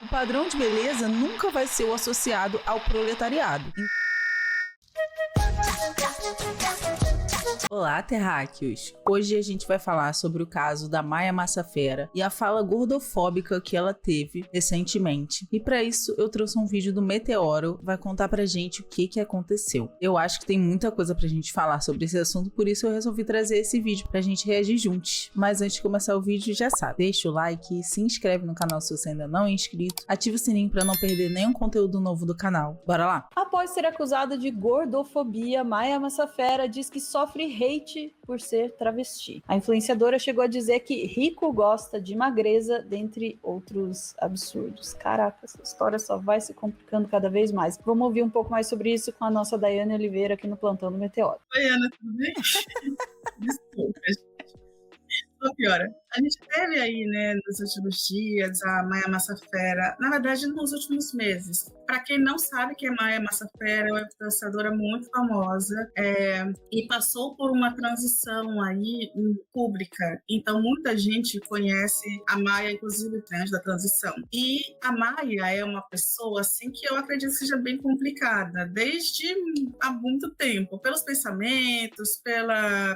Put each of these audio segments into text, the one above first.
O padrão de beleza nunca vai ser o associado ao proletariado. Olá, terráqueos! Hoje a gente vai falar sobre o caso da Maia Massafera e a fala gordofóbica que ela teve recentemente. E para isso eu trouxe um vídeo do Meteoro, vai contar pra gente o que aconteceu. Eu acho que tem muita coisa pra gente falar sobre esse assunto, por isso eu resolvi trazer esse vídeo pra gente reagir juntos. Mas antes de começar o vídeo, já sabe, deixa o like, se inscreve no canal se você ainda não é inscrito, ativa o sininho pra não perder nenhum conteúdo novo do canal. Bora lá? Após ser acusada de gordofobia, Maia Massafera diz que sofre hate por ser travesti. A influenciadora chegou a dizer que rico gosta de magreza, dentre outros absurdos. Caraca, essa história só vai se complicando cada vez mais. Vamos ouvir um pouco mais sobre isso com a nossa Daiane Oliveira aqui no Plantão do Meteoro. Oi, Ana, tudo bem? Desculpa, gente. Só piora. A gente teve aí, né, nos últimos dias, a Maia Massafera, na verdade, nos últimos meses. Para quem não sabe que a Maia Massafera é uma influenciadora muito famosa e passou por uma transição aí pública. Então, muita gente conhece a Maia, inclusive, antes da transição. E a Maia é uma pessoa, assim, que eu acredito que seja bem complicada, desde há muito tempo, pelos pensamentos,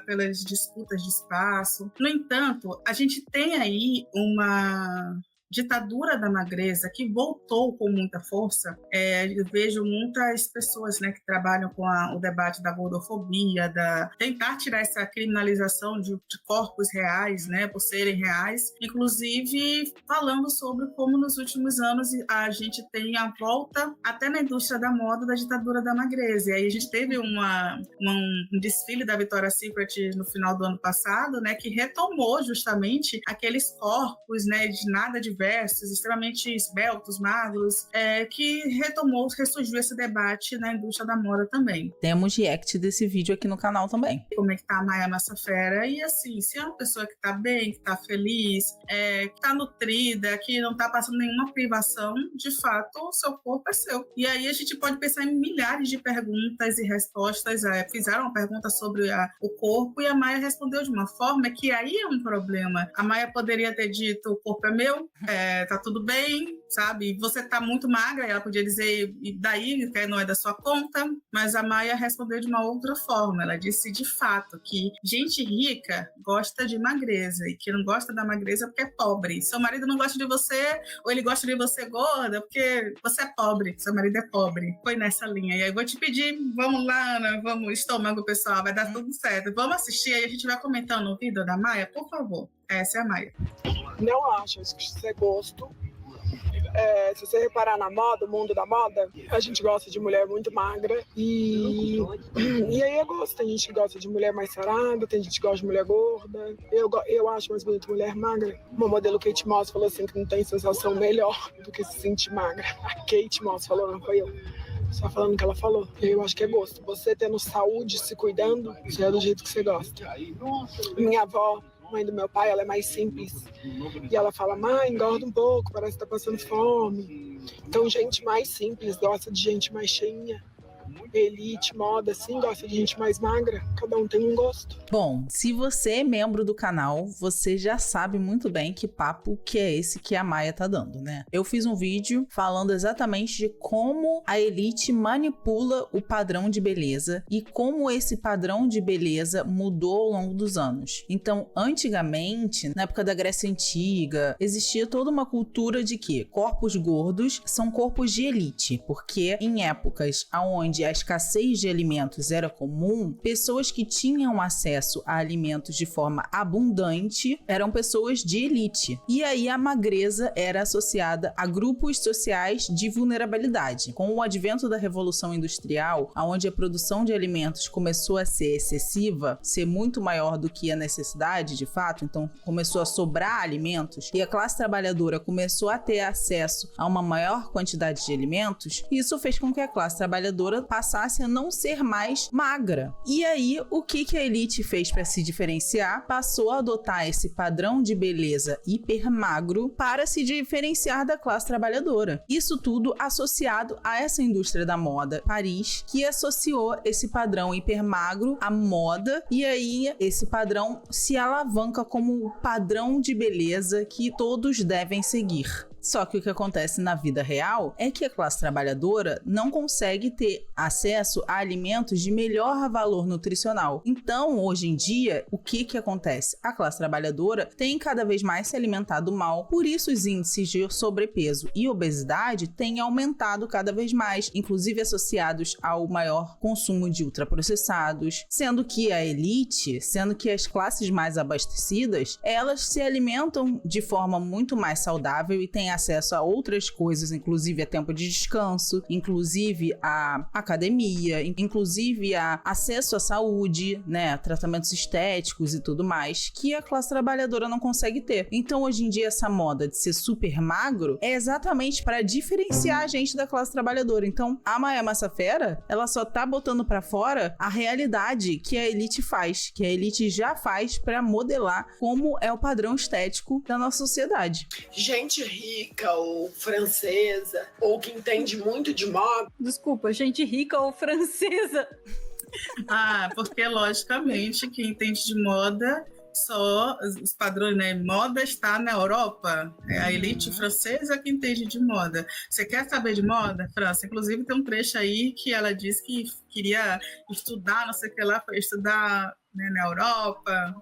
pelas disputas de espaço. No entanto, a gente tem aí uma ditadura da magreza que voltou com muita força. Eu vejo muitas pessoas, né, que trabalham com o debate da gordofobia, tentar tirar essa criminalização de corpos reais, né, por serem reais, inclusive falando sobre como nos últimos anos a gente tem a volta até na indústria da moda da ditadura da magreza. E aí a gente teve um desfile da Victoria's Secret no final do ano passado, né, que retomou justamente aqueles corpos, né, de nada diversos, extremamente esbeltos, magros, que ressurgiu esse debate na indústria da moda também. Temos react desse vídeo aqui no canal também. Como é que tá a Maia Massafera? E assim, se é uma pessoa que tá bem, que tá feliz, que tá nutrida, que não tá passando nenhuma privação, de fato, o seu corpo é seu. E aí a gente pode pensar em milhares de perguntas e respostas. Fizeram uma pergunta sobre o corpo e a Maia respondeu de uma forma que aí é um problema. A Maia poderia ter dito, o corpo é meu, tá tudo bem, sabe? Você tá muito magra, ela podia dizer, e daí, que não é da sua conta, mas a Maia respondeu de uma outra forma. Ela disse, de fato, que gente rica gosta de magreza, e que não gosta da magreza porque é pobre. Seu marido não gosta de você, ou ele gosta de você gorda, porque você é pobre, seu marido é pobre. Foi nessa linha. E aí eu vou te pedir, vamos lá, Ana, vamos, estômago, pessoal, vai dar tudo certo. Vamos assistir, aí a gente vai comentando o vídeo da Maia, por favor. Essa é a Maia. Não acho que isso é gosto. Se você reparar na moda, o mundo da moda, a gente gosta de mulher muito magra e aí é gosto. Tem gente que gosta de mulher mais sarada, tem gente que gosta de mulher gorda. Eu acho mais bonito mulher magra. Uma modelo Kate Moss falou assim que não tem sensação melhor do que se sentir magra. A Kate Moss falou, não foi eu. Só falando o que ela falou. Eu acho que é gosto. Você tendo saúde, se cuidando, você é do jeito que você gosta. Minha avó, mãe do meu pai, ela é mais simples. E ela fala, mãe, engorda um pouco, parece que tá passando fome. Então, gente mais simples gosta de gente mais cheinha. Elite, moda, assim, gosta de gente mais magra. Cada um tem um gosto. Bom, se você é membro do canal, você já sabe muito bem que papo que é esse que a Maia tá dando, né? Eu fiz um vídeo falando exatamente de como a elite manipula o padrão de beleza e como esse padrão de beleza mudou ao longo dos anos. Então, antigamente, na época da Grécia Antiga, existia toda uma cultura de que corpos gordos são corpos de elite, porque em épocas onde a escassez de alimentos era comum, pessoas que tinham acesso a alimentos de forma abundante eram pessoas de elite. E aí a magreza era associada a grupos sociais de vulnerabilidade. Com o advento da Revolução Industrial, onde a produção de alimentos começou a ser excessiva, ser muito maior do que a necessidade de fato, então começou a sobrar alimentos e a classe trabalhadora começou a ter acesso a uma maior quantidade de alimentos, isso fez com que a classe trabalhadora passasse a não ser mais magra. E aí, o que a elite fez para se diferenciar? Passou a adotar esse padrão de beleza hiper magro para se diferenciar da classe trabalhadora. Isso tudo associado a essa indústria da moda, Paris, que associou esse padrão hiper magro à moda, e aí esse padrão se alavanca como o padrão de beleza que todos devem seguir. Só que o que acontece na vida real é que a classe trabalhadora não consegue ter acesso a alimentos de melhor valor nutricional. Então, hoje em dia, o que acontece? A classe trabalhadora tem cada vez mais se alimentado mal, por isso os índices de sobrepeso e obesidade têm aumentado cada vez mais, inclusive associados ao maior consumo de ultraprocessados, sendo que a elite, sendo que as classes mais abastecidas, elas se alimentam de forma muito mais saudável e têm acesso a outras coisas, inclusive a tempo de descanso, inclusive a academia, inclusive a acesso à saúde, né, tratamentos estéticos e tudo mais, que a classe trabalhadora não consegue ter. Então, hoje em dia, essa moda de ser super magro é exatamente para diferenciar a gente da classe trabalhadora. Então, a Maya Massafera, ela só tá botando para fora a realidade que a elite faz, que a elite já faz para modelar como é o padrão estético da nossa sociedade. Gente rica ou francesa, ou que entende muito de moda. Desculpa, gente rica ou francesa? Porque logicamente quem entende de moda, só os padrões, né? Moda está na Europa. É a elite francesa que entende de moda. Você quer saber de moda, França? Inclusive tem um trecho aí que ela disse que queria estudar, não sei o que lá, foi estudar, né, na Europa.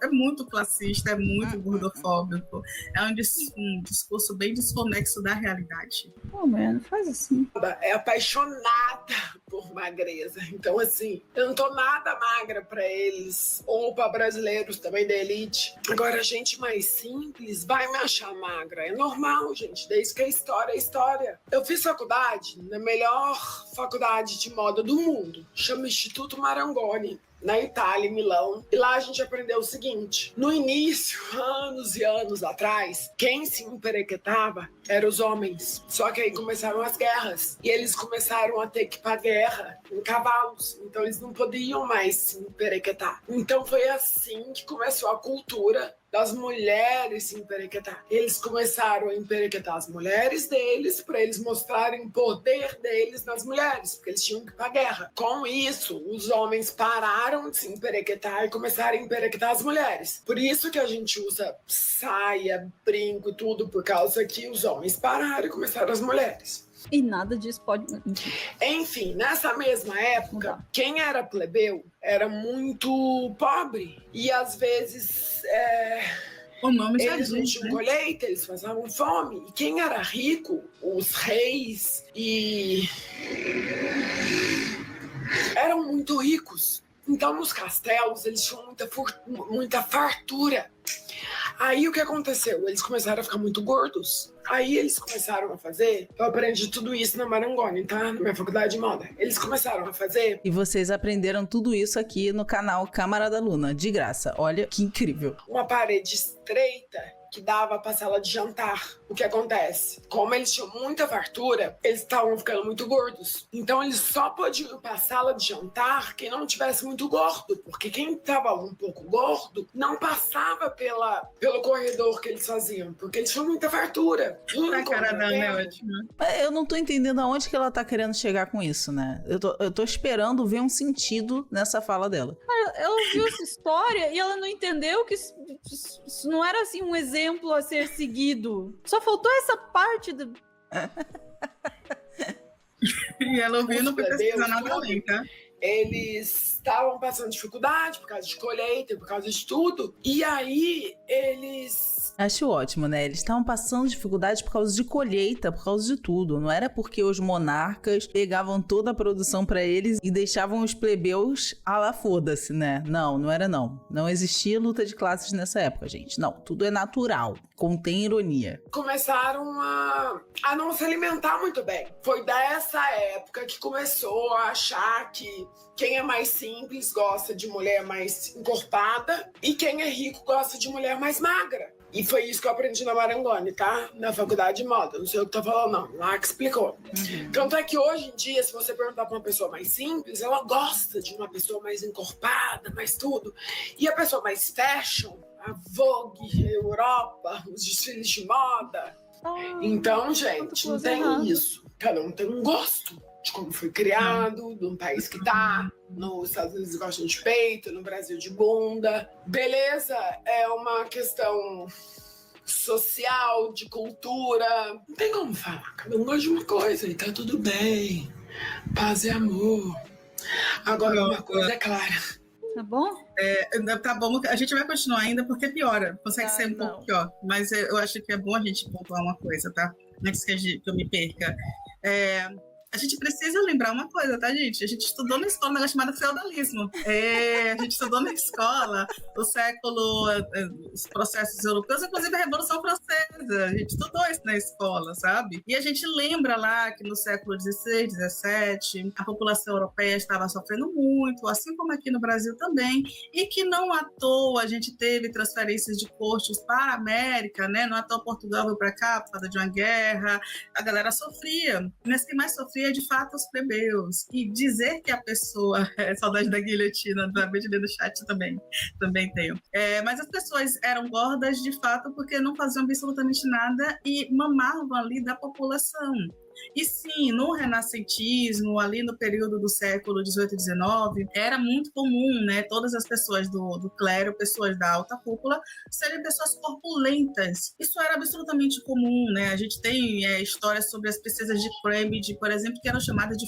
É muito classista, é muito gordofóbico. É um discurso bem desconexo da realidade. Pô, mano, faz assim. É apaixonada por magreza. Então, assim, eu não tô nada magra pra eles, ou pra brasileiros também da elite. Agora, gente mais simples vai me achar magra. É normal, gente. Desde que a história é história. Eu fiz faculdade na melhor faculdade de moda do mundo. Chama Instituto Marangoni, na Itália, em Milão. E lá a gente aprendeu o seguinte: no início, anos e anos atrás, quem se emperequetava eram os homens. Só que aí começaram as guerras. E eles começaram a ter que ir pra guerra em cavalos. Então eles não podiam mais se emperequetar. Então foi assim que começou a cultura das mulheres se emperequetar. Eles começaram a emperequetar as mulheres deles para eles mostrarem o poder deles nas mulheres, porque eles tinham que ir pra guerra. Com isso, os homens pararam de se emperequetar e começaram a emperequetar as mulheres. Por isso que a gente usa saia, brinco e tudo, por causa que os homens pararam e começaram as mulheres. E nada disso pode... Enfim, nessa mesma época, quem era plebeu era muito pobre. E às vezes O nome já eles não diz, tinham né? colheita, eles passavam fome. E quem era rico, os reis, e eram muito ricos. Então, nos castelos, eles tinham muita fartura. Aí, o que aconteceu? Eles começaram a ficar muito gordos. Aí, eles começaram a fazer... Eu aprendi tudo isso na Marangoni, tá? Na minha faculdade de moda. Eles começaram a fazer... E vocês aprenderam tudo isso aqui no canal Camarada Luna, de graça. Olha que incrível. Uma parede estreita que dava para a sala de jantar. O que acontece? Como eles tinham muita fartura, eles estavam ficando muito gordos. Então eles só podiam ir para a sala de jantar quem não tivesse muito gordo, porque quem estava um pouco gordo não passava pelo corredor que eles faziam, porque eles tinham muita fartura. A cara da Ana é ótima. Eu não tô entendendo aonde que ela tá querendo chegar com isso, né? Eu tô esperando ver um sentido nessa fala dela. Ela viu essa história e ela não entendeu que isso não era assim um exemplo a ser seguido. Só faltou essa parte do... E ela ouviu, não foi pesquisar nada além, tá? Eles estavam passando dificuldade por causa de colheita, por causa de tudo. E aí, eles... Acho ótimo, né? Eles estavam passando dificuldade por causa de colheita, por causa de tudo. Não era porque os monarcas pegavam toda a produção pra eles e deixavam os plebeus a lá foda-se, né? Não era não. Não existia luta de classes nessa época, gente. Não, tudo é natural. Contém ironia. Começaram a não se alimentar muito bem. Foi dessa época que começou a achar que quem é mais simples gosta de mulher mais encorpada e quem é rico gosta de mulher mais magra. E foi isso que eu aprendi na Marangoni, tá? Na faculdade de moda. Não sei o que tô falando, não. Lá que explicou. Tanto é que hoje em dia, se você perguntar pra uma pessoa mais simples, ela gosta de uma pessoa mais encorpada, mais tudo. E a pessoa mais fashion, a Vogue, a Europa, os desfiles de moda. Então, gente, não tem isso. Cada um tem um gosto de como foi criado, de um país que tá. Nos Estados Unidos gostam de peito, no Brasil de bunda. Beleza é uma questão social, de cultura. Não tem como falar. Cada um gosta de uma coisa e tá tudo bem. Paz e amor. Agora, uma coisa é clara. Tá bom? Tá bom, a gente vai continuar ainda porque piora. Consegue ser um não. pouco pior. Mas eu acho que é bom a gente pontuar uma coisa, tá? Antes que eu me perca. A gente precisa lembrar uma coisa, tá, gente? A gente estudou na escola um negócio chamado feudalismo. A gente estudou na escola os processos europeus, inclusive a Revolução Francesa. A gente estudou isso na escola, sabe? E a gente lembra lá que no século XVI, XVII, a população europeia estava sofrendo muito, assim como aqui no Brasil também, e que não à toa a gente teve transferências de cortes para a América, né? Não à toa Portugal veio para cá por causa de uma guerra, a galera sofria, mas quem mais sofria de fato os plebeus. E dizer que a pessoa, saudade da guilhotina, também no chat também tenho. Mas as pessoas eram gordas de fato porque não faziam absolutamente nada e mamavam ali da população. E sim, no renascentismo, ali no período do século XVIII e XIX, era muito comum, né, todas as pessoas do clero, pessoas da alta cúpula, serem pessoas corpulentas. Isso era absolutamente comum, né? A gente tem histórias sobre as princesas de Cambridge, por exemplo, que eram chamadas de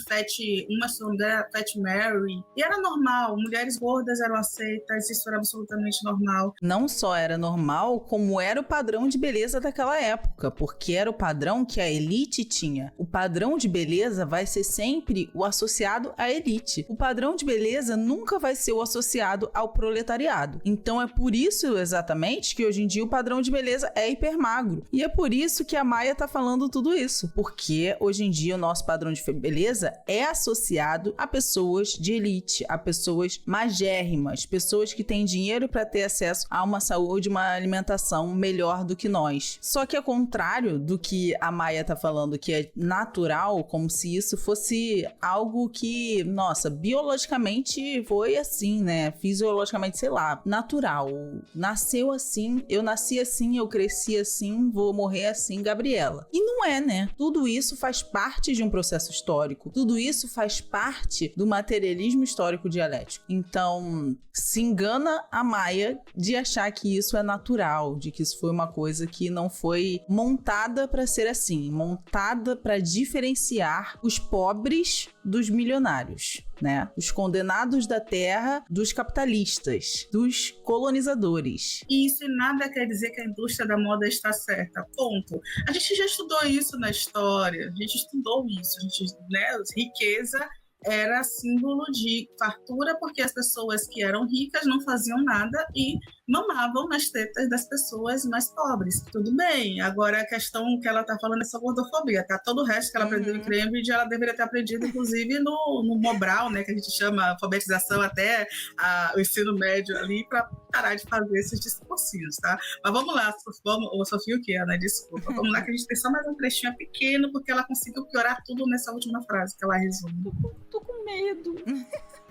uma era Fat Mary. E era normal, mulheres gordas eram aceitas, isso era absolutamente normal. Não só era normal, como era o padrão de beleza daquela época, porque era o padrão que a elite tinha. O padrão de beleza vai ser sempre o associado à elite. O padrão de beleza nunca vai ser o associado ao proletariado. Então é por isso exatamente que hoje em dia o padrão de beleza é hipermagro. E é por isso que a Maia tá falando tudo isso. Porque hoje em dia o nosso padrão de beleza é associado a pessoas de elite, a pessoas magérrimas, pessoas que têm dinheiro para ter acesso a uma saúde, uma alimentação melhor do que nós. Só que ao contrário do que a Maia tá falando, que é natural, como se isso fosse algo que, nossa, biologicamente foi assim, né? Fisiologicamente, sei lá, natural. Nasceu assim, eu nasci assim, eu cresci assim, vou morrer assim, Gabriela. E não é, né? Tudo isso faz parte de um processo histórico. Tudo isso faz parte do materialismo histórico dialético. Então, se engana a Maia de achar que isso é natural, de que isso foi uma coisa que não foi montada para ser assim, montada para diferenciar os pobres dos milionários, né? Os condenados da terra dos capitalistas, dos colonizadores. E isso nada quer dizer que a indústria da moda está certa, ponto. A gente já estudou isso na história, a gente estudou isso, né? Riqueza era símbolo de fartura, porque as pessoas que eram ricas não faziam nada e mamavam nas tetas das pessoas mais pobres. Tudo bem, agora a questão que ela está falando é só gordofobia, tá? Todo o resto que ela aprendeu em Cambridge, ela deveria ter aprendido, inclusive, no Mobral, né, que a gente chama alfabetização até o ensino médio ali, para parar de fazer esses discursinhos, tá? Mas vamos lá, Sofia, o que é, né? Desculpa. Vamos lá, que a gente tem só mais um trechinho pequeno, porque ela conseguiu piorar tudo nessa última frase que ela resume. Tô com medo.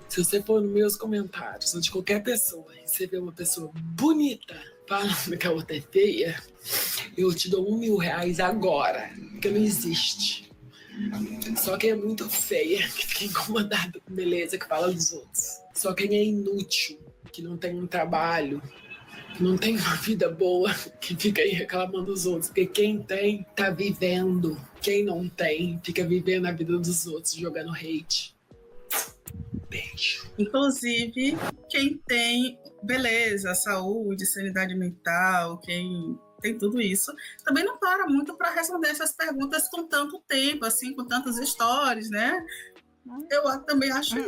Se você for nos meus comentários, ou de qualquer pessoa, e você vê uma pessoa bonita falando que a outra é feia, eu te dou R$1.000 agora, porque não existe. Só quem é muito feia, que fica incomodado com beleza, que fala dos outros. Só quem é inútil, que não tem um trabalho, que não tem uma vida boa, que fica aí reclamando dos outros. Porque quem tem, tá vivendo. Quem não tem, fica vivendo a vida dos outros, jogando hate. Beijo. Inclusive, quem tem beleza, saúde, sanidade mental, quem tem tudo isso, também não para muito para responder essas perguntas com tanto tempo, assim, com tantas histórias, né? Eu também acho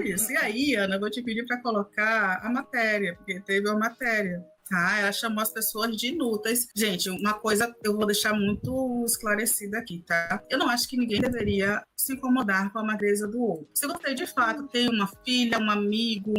isso. E aí, Ana, eu vou te pedir para colocar a matéria, porque teve uma matéria. Tá, ela chamou as pessoas de inúteis. Gente, uma coisa eu vou deixar muito esclarecida aqui, tá? Eu não acho que ninguém deveria se incomodar com a magreza do outro. Se você, de fato, tem uma filha, um amigo,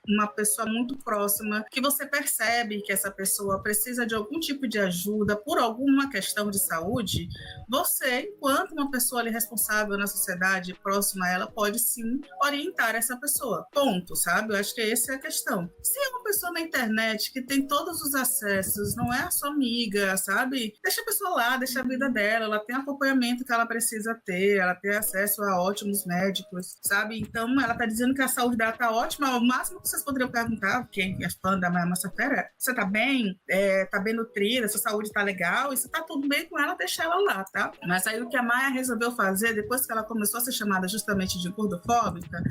uma pessoa muito próxima, que você percebe que essa pessoa precisa de algum tipo de ajuda por alguma questão de saúde, você, enquanto uma pessoa ali responsável na sociedade, próxima a ela, pode sim orientar essa pessoa. Ponto, sabe? Eu acho que essa é a questão. Se é uma pessoa na internet que tem todos os acessos, não é a sua amiga, sabe? Deixa a pessoa lá, deixa a vida dela, ela tem acompanhamento que ela precisa ter, ela tem acesso a ótimos médicos, sabe? Então, ela tá dizendo que a saúde dela tá ótima, o máximo que você vocês poderiam perguntar, quem é fã da Maya Massafera, você tá bem? Tá bem nutrida? Sua saúde tá legal? E se tá tudo bem com ela, deixa ela lá, tá? Mas aí o que a Maya resolveu fazer, depois que ela começou a ser chamada justamente de gordofóbica,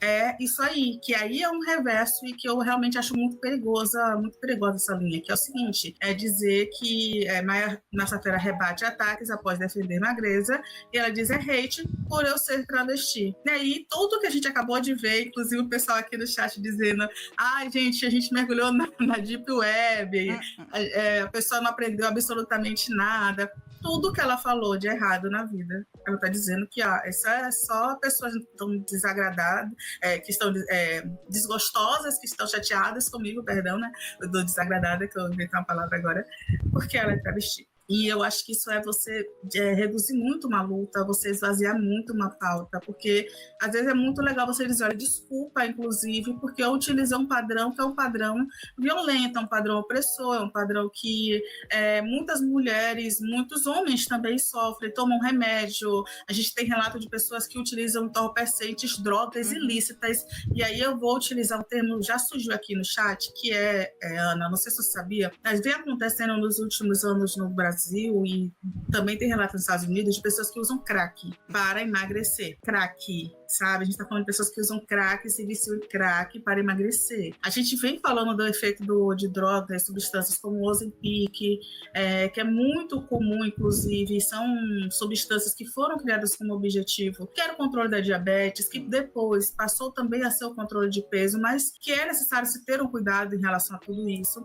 é isso aí, que aí é um reverso e que eu realmente acho muito perigosa essa linha, que é o seguinte, é dizer que Maya Massafera rebate ataques após defender magreza, e ela diz hate por eu ser travesti. E aí, tudo que a gente acabou de ver, inclusive o pessoal aqui no chat dizendo, gente, a gente mergulhou na Deep Web, a pessoa não aprendeu absolutamente nada. Tudo que ela falou de errado na vida, ela está dizendo que isso é só pessoas que estão desagradadas, que estão desgostosas, que estão chateadas comigo, perdão, né? Eu dou desagradada, que eu inventei uma palavra agora, porque ela é travesti. E eu acho que isso é você reduzir muito uma luta, você esvaziar muito uma pauta, porque às vezes é muito legal você dizer, olha, desculpa, inclusive, porque eu utilizei um padrão que é um padrão violento, é um padrão opressor, é um padrão que muitas mulheres, muitos homens também sofrem, tomam remédio. A gente tem relato de pessoas que utilizam entorpecentes, drogas ilícitas, e aí eu vou utilizar um termo, já surgiu aqui no chat, que Ana, não sei se você sabia, mas vem acontecendo nos últimos anos no Brasil, e também tem relatos nos Estados Unidos de pessoas que usam crack para emagrecer. Crack, sabe? A gente está falando de pessoas que usam crack, se viciam em crack para emagrecer. A gente vem falando do efeito de drogas, substâncias como o Ozempic, que é muito comum, inclusive, são substâncias que foram criadas como objetivo, que era o controle da diabetes, que depois passou também a ser o controle de peso, mas que é necessário se ter um cuidado em relação a tudo isso.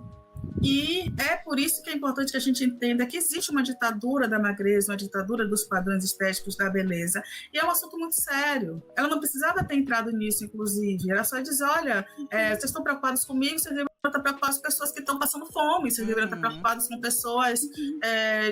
E é por isso que é importante que a gente entenda que existe uma ditadura da magreza, uma ditadura dos padrões estéticos da beleza, e é um assunto muito sério. Ela não precisava ter entrado nisso, inclusive. Ela só diz, olha, vocês estão preocupados comigo, vocês devem estar preocupados com pessoas que estão passando fome, vocês deveriam estar preocupados com pessoas,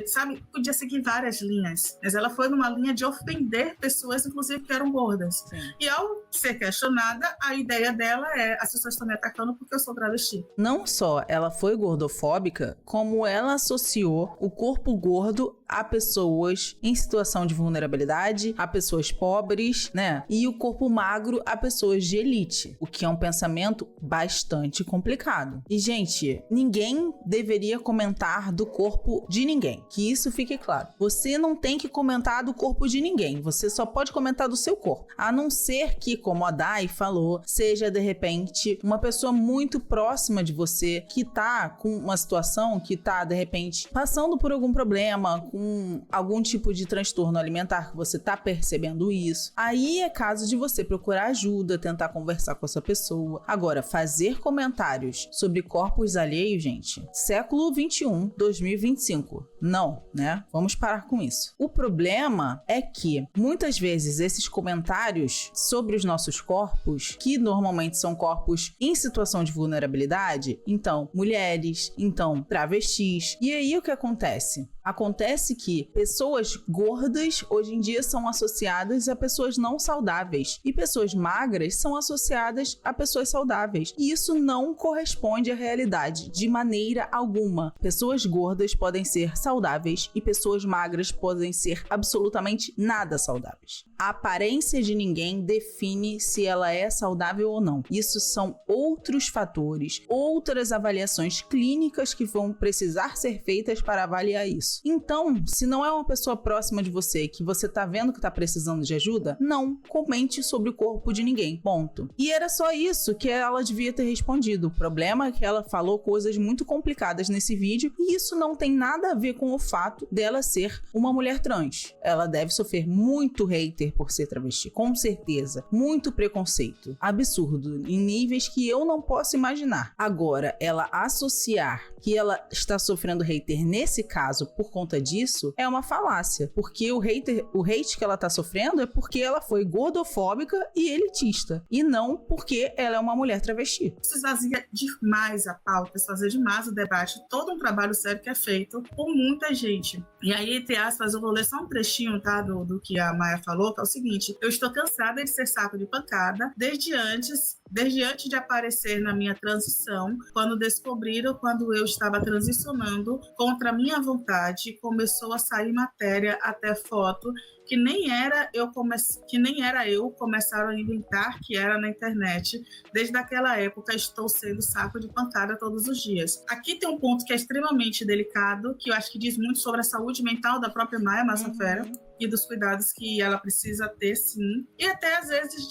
sabe, podia seguir várias linhas, mas ela foi numa linha de ofender pessoas, inclusive, que eram gordas. Sim. E ao ser questionada, a ideia dela as pessoas estão me atacando porque eu sou travesti. Não só ela foi gordofóbica, como ela associou o corpo gordo a pessoas em situação de vulnerabilidade, a pessoas pobres, né? E o corpo magro a pessoas de elite, o que é um pensamento bastante complicado. E, gente, ninguém deveria comentar do corpo de ninguém, que isso fique claro. Você não tem que comentar do corpo de ninguém, você só pode comentar do seu corpo, a não ser que, como a Dai falou, seja, de repente, uma pessoa muito próxima de você que tá com uma situação, que tá, de repente, passando por algum problema, com algum tipo de transtorno alimentar, que você tá percebendo isso. Aí é caso de você procurar ajuda, tentar conversar com essa pessoa. Agora, fazer comentários sobre corpos alheios, gente, século 21, 2025. Não, né? Vamos parar com isso. O problema é que, muitas vezes, esses comentários sobre os nossos corpos, que normalmente são corpos em situação de vulnerabilidade, então, mulheres, então, travestis. E aí, o que acontece? Acontece que pessoas gordas hoje em dia são associadas a pessoas não saudáveis e pessoas magras são associadas a pessoas saudáveis. E isso não corresponde à realidade de maneira alguma. Pessoas gordas podem ser saudáveis e pessoas magras podem ser absolutamente nada saudáveis. A aparência de ninguém define se ela é saudável ou não. Isso são outros fatores, outras avaliações clínicas que vão precisar ser feitas para avaliar isso. Então, se não é uma pessoa próxima de você que você tá vendo que tá precisando de ajuda, não comente sobre o corpo de ninguém, ponto. E era só isso que ela devia ter respondido. O problema é que ela falou coisas muito complicadas nesse vídeo e isso não tem nada a ver com o fato dela ser uma mulher trans. Ela deve sofrer muito hater por ser travesti, com certeza. Muito preconceito. Absurdo, em níveis que eu não posso imaginar. Agora, ela associar que ela está sofrendo hater nesse caso por conta disso é uma falácia, porque o hate que ela tá sofrendo é porque ela foi gordofóbica e elitista, e não porque ela é uma mulher travesti. Isso esvazia demais a pauta, esvazia demais o debate, todo um trabalho sério que é feito por muita gente. E aí, entre aspas, eu vou ler só um trechinho, tá, do que a Maya falou, que é o seguinte: eu estou cansada de ser saco de pancada desde antes desde antes de aparecer na minha transição, quando descobriram, quando eu estava transicionando contra a minha vontade, começou a sair matéria, até foto, que nem era eu, começaram a inventar que era na internet. Desde aquela época estou sendo saco de pancada todos os dias. Aqui tem um ponto que é extremamente delicado, que eu acho que diz muito sobre a saúde mental da própria Maya Massafera, e dos cuidados que ela precisa ter, sim. E até, às vezes,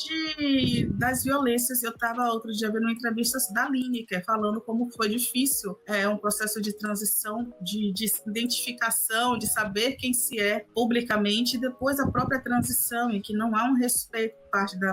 das violências. Eu estava outro dia vendo uma entrevista da Lineker, falando como foi difícil um processo de transição, de identificação, de saber quem se é publicamente, e depois a própria transição, e que não há um respeito por parte da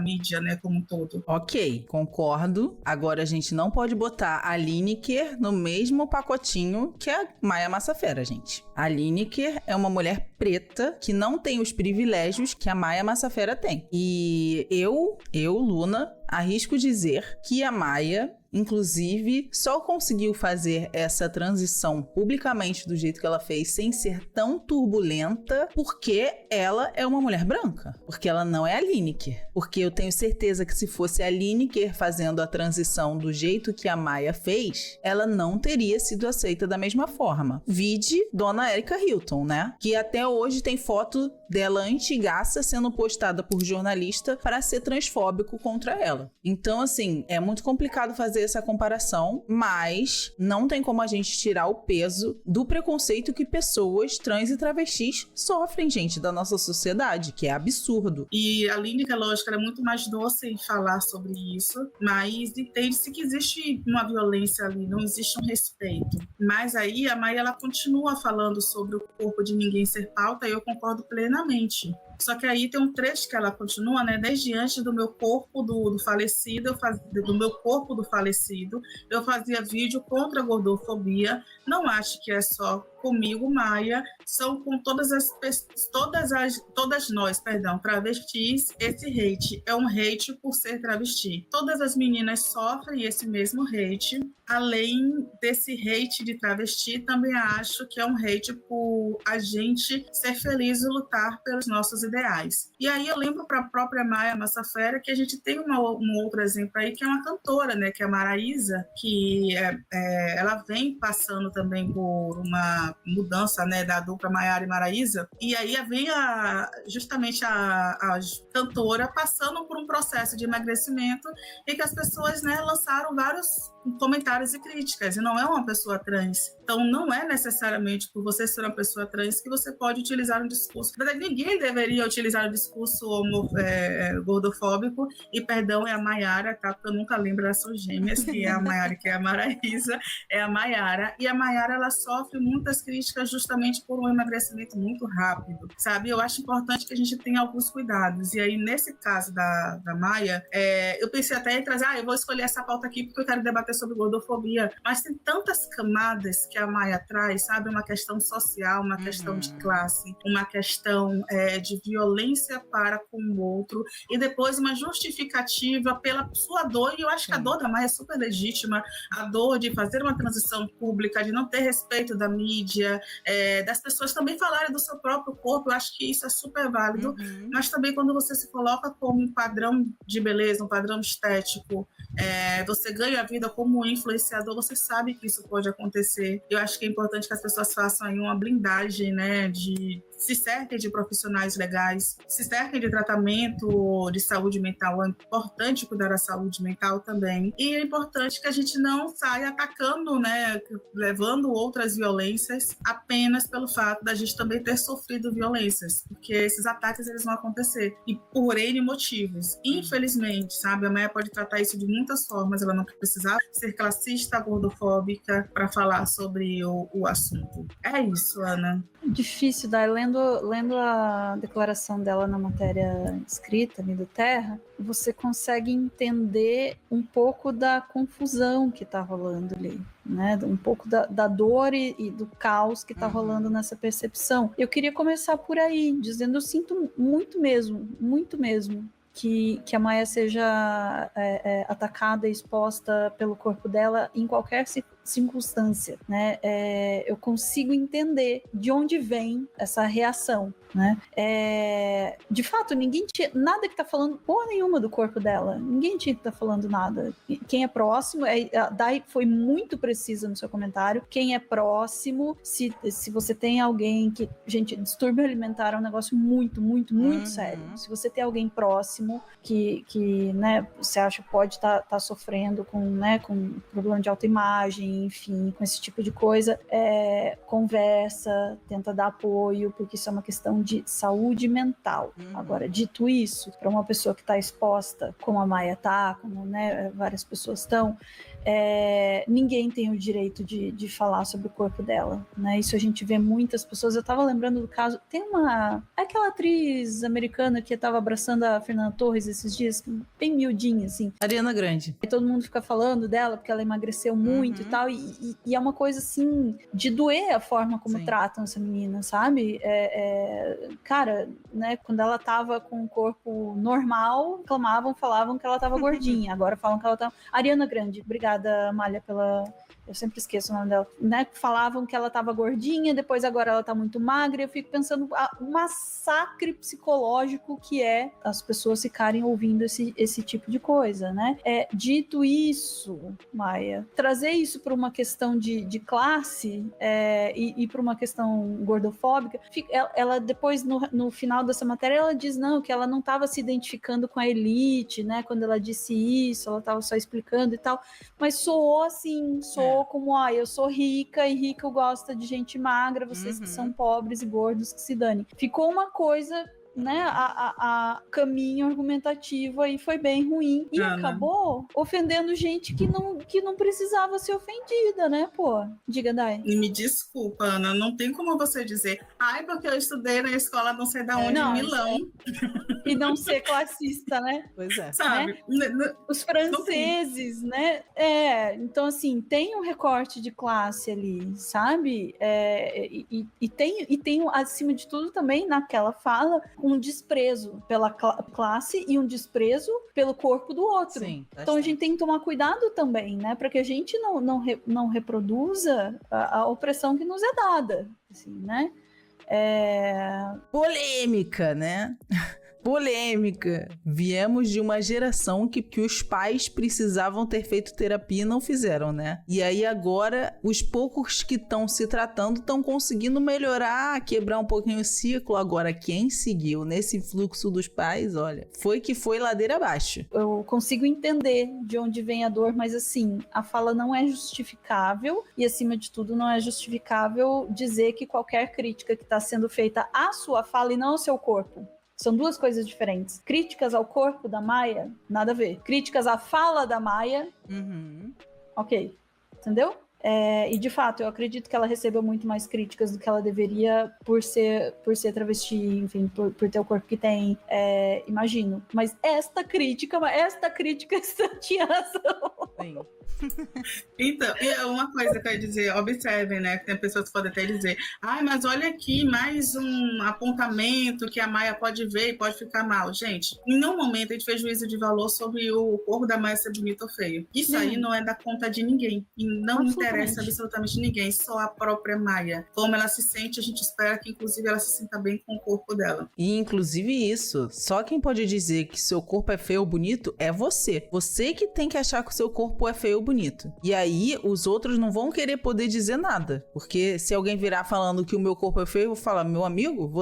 mídia, né, como um todo. Ok, concordo. Agora a gente não pode botar a Lineker no mesmo pacotinho que a Maya Massafera, gente. A Lineker é uma mulher preta que não tem os privilégios que a Maya Massafera tem. E eu, Luna, arrisco dizer que a Maya, inclusive, só conseguiu fazer essa transição publicamente do jeito que ela fez, sem ser tão turbulenta, porque ela é uma mulher branca. Porque ela não é a Lineker. Porque eu tenho certeza que se fosse a Lineker fazendo a transição do jeito que a Maya fez, ela não teria sido aceita da mesma forma. Vide Dona Erika Hilton, né? Que até hoje tem foto dela antigaça sendo postada por jornalista para ser transfóbico contra ela. Então, assim, é muito complicado fazer essa comparação, mas não tem como a gente tirar o peso do preconceito que pessoas trans e travestis sofrem, gente, da nossa sociedade, que é absurdo. E a Lineker, lógico, ela é muito mais doce em falar sobre isso, mas entende-se que existe uma violência ali, não existe um respeito. Mas aí a Maya, ela continua falando sobre o corpo de ninguém ser pauta, e eu concordo plenamente. Só que aí tem um trecho que ela continua, né? Desde antes do meu corpo do falecido, eu fazia vídeo contra a gordofobia. Não acho que é só comigo, Maya, são com todas nós, travestis. Esse hate é um hate por ser travesti. Todas as meninas sofrem esse mesmo hate. Além desse hate de travesti, também acho que é um hate por a gente ser feliz e lutar pelos nossos ideais. E aí eu lembro para a própria Maya Massafera que a gente tem um outro exemplo aí, que é uma cantora, né, que é a Maraísa, que ela vem passando também por uma mudança, né, da dupla Maiara e Maraísa, e aí vem justamente a cantora passando por um processo de emagrecimento, e que as pessoas, né, lançaram vários comentários e críticas, e não é uma pessoa trans. Então, não é necessariamente por você ser uma pessoa trans que você pode utilizar um discurso. Na verdade, ninguém deveria utilizar um discurso gordofóbico, e perdão, é a Maiara, tá? Porque eu nunca lembro, elas são gêmeas, que é a Maiara e que é a Maraísa, é a Maiara. E a Maiara, ela sofre muitas críticas justamente por um emagrecimento muito rápido, sabe? Eu acho importante que a gente tenha alguns cuidados. E aí, nesse caso da Maya, eu pensei até em trazer, eu vou escolher essa pauta aqui porque eu quero debater sobre gordofobia, mas tem tantas camadas que a Maya traz, sabe? Uma questão social, uma questão de classe, uma questão de violência para com o outro, e depois uma justificativa pela sua dor, e eu acho que a dor da Maya é super legítima, a dor de fazer uma transição pública, de não ter respeito da mídia, das pessoas também falarem do seu próprio corpo. Eu acho que isso é super válido, mas também quando você se coloca como um padrão de beleza, um padrão estético, você ganha a vida como influenciador, você sabe que isso pode acontecer. Eu acho que é importante que as pessoas façam aí uma blindagem, né, se cerquem de profissionais legais, se cerquem de tratamento de saúde mental. É importante cuidar da saúde mental também. E é importante que a gente não saia atacando, né, levando outras violências apenas pelo fato da gente também ter sofrido violências, porque esses ataques eles vão acontecer, e por N motivos. Infelizmente, sabe, a Maya pode tratar isso de muitas formas, ela não precisa ser classista, gordofóbica para falar sobre o assunto. É isso, Ana. Difícil, Dai. Lendo a declaração dela na matéria escrita ali do Terra, você consegue entender um pouco da confusão que está rolando ali, né? Um pouco da dor e do caos que está rolando nessa percepção. Eu queria começar por aí, dizendo: eu sinto muito mesmo que a Maya seja atacada e exposta pelo corpo dela em qualquer circunstância, né? Eu consigo entender de onde vem essa reação, né? De fato, ninguém tinha nada que tá falando porra nenhuma do corpo dela. Ninguém tinha que tá falando nada. Quem é próximo, a Dai foi muito precisa no seu comentário. Quem é próximo, se você tem alguém que... Gente, distúrbio alimentar é um negócio muito, muito, muito sério. Se você tem alguém próximo que né, você acha que pode tá sofrendo com problema de autoimagem, enfim, com esse tipo de coisa, conversa, tenta dar apoio, porque isso é uma questão de saúde mental. Agora, dito isso, para uma pessoa que está exposta, como a Maia tá, como, né, várias pessoas estão, ninguém tem o direito de falar sobre o corpo dela, né? Isso a gente vê muitas pessoas. Eu tava lembrando do caso, tem aquela atriz americana que tava abraçando a Fernanda Torres esses dias, bem miudinha, assim. Ariana Grande. E todo mundo fica falando dela porque ela emagreceu muito e tal, e é uma coisa, assim, de doer a forma como tratam essa menina, sabe? Cara, né, quando ela tava com o corpo normal, falavam que ela tava gordinha, agora falam que ela tá... Ariana Grande, obrigada, Malha, eu sempre esqueço o nome dela, né? Falavam que ela tava gordinha, depois agora ela tá muito magra, eu fico pensando o massacre psicológico que é as pessoas ficarem ouvindo esse tipo de coisa, né? Dito isso, Maia, trazer isso para uma questão de classe e para uma questão gordofóbica, ela depois, no final dessa matéria, ela diz que ela não tava se identificando com a elite, né? Quando ela disse isso, ela tava só explicando e tal, mas soou assim, como, eu sou rica e rica gosta de gente magra, vocês que são pobres e gordos que se dane. Ficou uma coisa, né, a caminho argumentativo aí foi bem ruim e acabou ofendendo gente que não precisava ser ofendida, né, pô? Diga, Dai. E me desculpa, Ana, não tem como você dizer, porque eu estudei na escola não sei da onde, em Milão. E não ser classista, né? Pois é. Sabe? Né? Os franceses, né? Então, assim, tem um recorte de classe ali, sabe? E tem, acima de tudo, também, naquela fala, um desprezo pela classe e um desprezo pelo corpo do outro. Sim, então, a gente tem que tomar cuidado também, né? Para que a gente não reproduza a opressão que nos é dada, assim, né? Polêmica, né? Polêmica. Viemos de uma geração que os pais precisavam ter feito terapia e não fizeram, né? E aí agora, os poucos que estão se tratando estão conseguindo melhorar, quebrar um pouquinho o ciclo. Agora, quem seguiu nesse fluxo dos pais, olha, foi ladeira abaixo. Eu consigo entender de onde vem a dor, mas assim, a fala não é justificável e, acima de tudo, não é justificável dizer que qualquer crítica que está sendo feita à sua fala e não ao seu corpo. São duas coisas diferentes. Críticas ao corpo da Maia, nada a ver. Críticas à fala da Maia, ok. Entendeu? E, de fato, eu acredito que ela recebeu muito mais críticas do que ela deveria por ser travesti, enfim, por ter o corpo que tem, imagino. Mas esta crítica tinha razão. Sim. Então, e uma coisa que eu ia dizer, observem, né, que tem pessoas que podem até dizer, mas olha aqui, mais um apontamento que a Maia pode ver e pode ficar mal. Gente, em nenhum momento a gente fez juízo de valor sobre o corpo da Maia ser bonito ou feio. Isso aí não é da conta de ninguém, e não interessa absolutamente ninguém, só a própria Maia. Como ela se sente, a gente espera que, inclusive, ela se sinta bem com o corpo dela. E, inclusive, isso, só quem pode dizer que seu corpo é feio ou bonito é você. Você que tem que achar que o seu corpo é feio ou bonito. E aí, os outros não vão querer poder dizer nada. Porque se alguém virar falando que o meu corpo é feio, eu vou falar, meu amigo,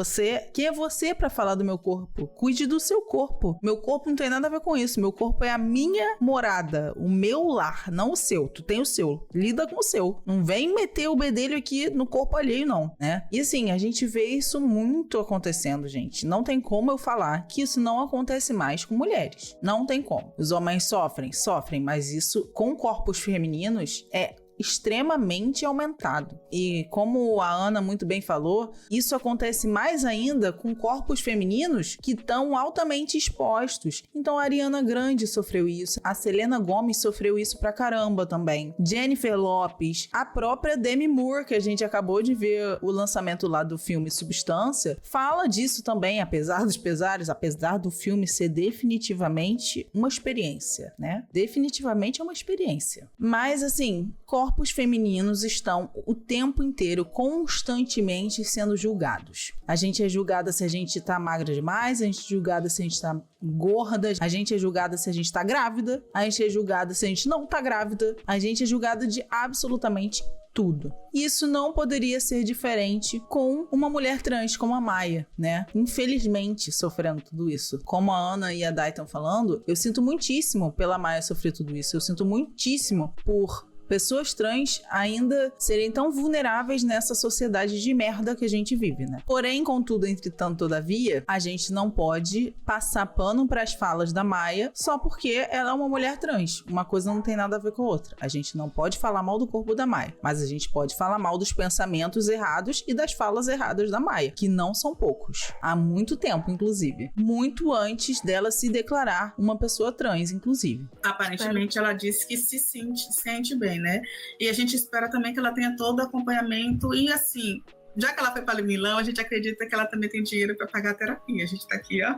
quem é você pra falar do meu corpo? Cuide do seu corpo. Meu corpo não tem nada a ver com isso. Meu corpo é a minha morada, o meu lar, não o seu. Tu tem o seu. Lida com o seu. Não vem meter o bedelho aqui no corpo alheio, não, né? E assim, a gente vê isso muito acontecendo, gente. Não tem como eu falar que isso não acontece mais com mulheres. Não tem como. Os homens sofrem, mas isso com corpos femininos é extremamente aumentado. E como a Ana muito bem falou, isso acontece mais ainda com corpos femininos que estão altamente expostos. Então a Ariana Grande sofreu isso, a Selena Gomez sofreu isso pra caramba também, Jennifer Lopez, a própria Demi Moore, que a gente acabou de ver o lançamento lá do filme Substância, fala disso também, apesar dos pesares, apesar do filme ser definitivamente uma experiência, né? Definitivamente é uma experiência. Mas assim, corpos corpos femininos estão o tempo inteiro, constantemente sendo julgados. A gente é julgada se a gente tá magra demais, a gente é julgada se a gente tá gorda, a gente é julgada se a gente tá grávida, a gente é julgada se a gente não tá grávida, a gente é julgada de absolutamente tudo. Isso não poderia ser diferente com uma mulher trans como a Maia, né? Infelizmente, sofrendo tudo isso. Como a Ana e a Dai estão falando, eu sinto muitíssimo pela Maia sofrer tudo isso. Eu sinto muitíssimo por pessoas trans ainda serem tão vulneráveis nessa sociedade de merda que a gente vive, né? Porém, contudo, entretanto, todavia, a gente não pode passar pano para as falas da Maia só porque ela é uma mulher trans. Uma coisa não tem nada a ver com a outra. A gente não pode falar mal do corpo da Maia, mas a gente pode falar mal dos pensamentos errados e das falas erradas da Maia, que não são poucos. Há muito tempo, inclusive. Muito antes dela se declarar uma pessoa trans, inclusive. Aparentemente, ela disse que se sente bem, né? E a gente espera também que ela tenha todo o acompanhamento e, assim, já que ela foi para Milão, a gente acredita que ela também tem dinheiro para pagar a terapia. A gente tá aqui, ó,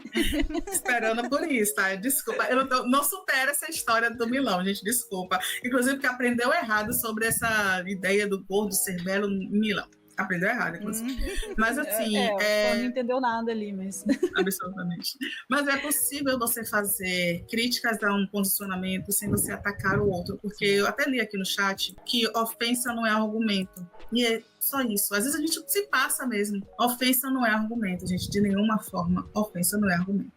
esperando por isso, tá? Desculpa, eu não supero essa história do Milão, gente, desculpa. Inclusive, que aprendeu errado sobre essa ideia do gordo ser belo em Milão. Aprendeu errado, inclusive. Mas assim... não entendeu nada ali, mas... Absolutamente. Mas é possível você fazer críticas a um posicionamento sem você atacar o outro, porque eu até li aqui no chat que ofensa não é argumento. E é só isso. Às vezes a gente se passa mesmo. Ofensa não é argumento, gente. De nenhuma forma, ofensa não é argumento.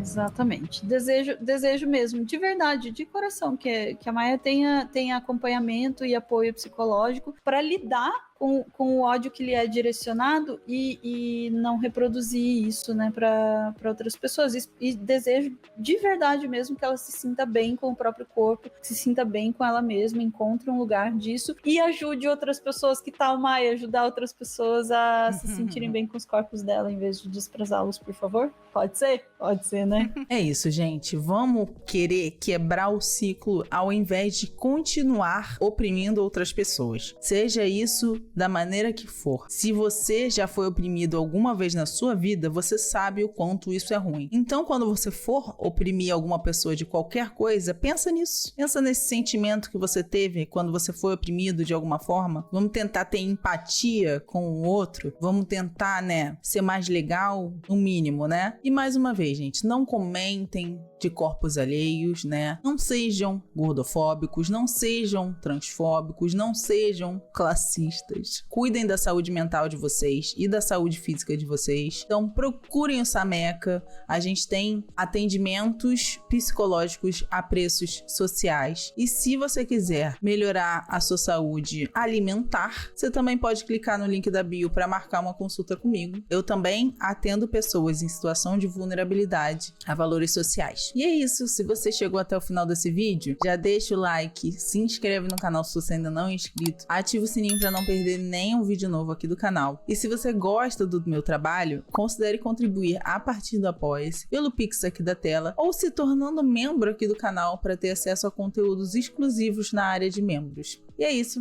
Exatamente. Desejo mesmo, de verdade, de coração, que a Maia tenha acompanhamento e apoio psicológico para lidar com o ódio que lhe é direcionado e não reproduzir isso, né, para outras pessoas. E desejo de verdade mesmo que ela se sinta bem com o próprio corpo, se sinta bem com ela mesma, encontre um lugar disso e ajude outras pessoas. Que tal, Maia, ajudar outras pessoas a se sentirem bem com os corpos dela em vez de desprezá-los, por favor? Pode ser? Pode ser, né? É isso, gente. Vamos querer quebrar o ciclo ao invés de continuar oprimindo outras pessoas. Seja isso da maneira que for. Se você já foi oprimido alguma vez na sua vida, você sabe o quanto isso é ruim. Então, quando você for oprimir alguma pessoa de qualquer coisa, pensa nisso. Pensa nesse sentimento que você teve quando você foi oprimido de alguma forma. Vamos tentar ter empatia com o outro. Vamos tentar, né, ser mais legal, no mínimo, né? E mais uma vez, gente, não comentem de corpos alheios, né? Não sejam gordofóbicos, não sejam transfóbicos, não sejam classistas. Cuidem da saúde mental de vocês e da saúde física de vocês. Então procurem o Sameca. A gente tem atendimentos psicológicos a preços sociais. E se você quiser melhorar a sua saúde alimentar, você também pode clicar no link da bio para marcar uma consulta comigo. Eu também atendo pessoas em situação de vulnerabilidade a valores sociais. E é isso. Se você chegou até o final desse vídeo, já deixa o like, se inscreve no canal se você ainda não é inscrito, ativa o sininho para não perder nenhum vídeo novo aqui do canal. E se você gosta do meu trabalho, considere contribuir a partir do Apoia-se, pelo Pix aqui da tela, ou se tornando membro aqui do canal para ter acesso a conteúdos exclusivos na área de membros. E é isso.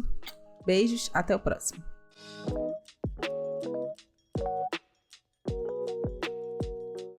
Beijos, até o próximo.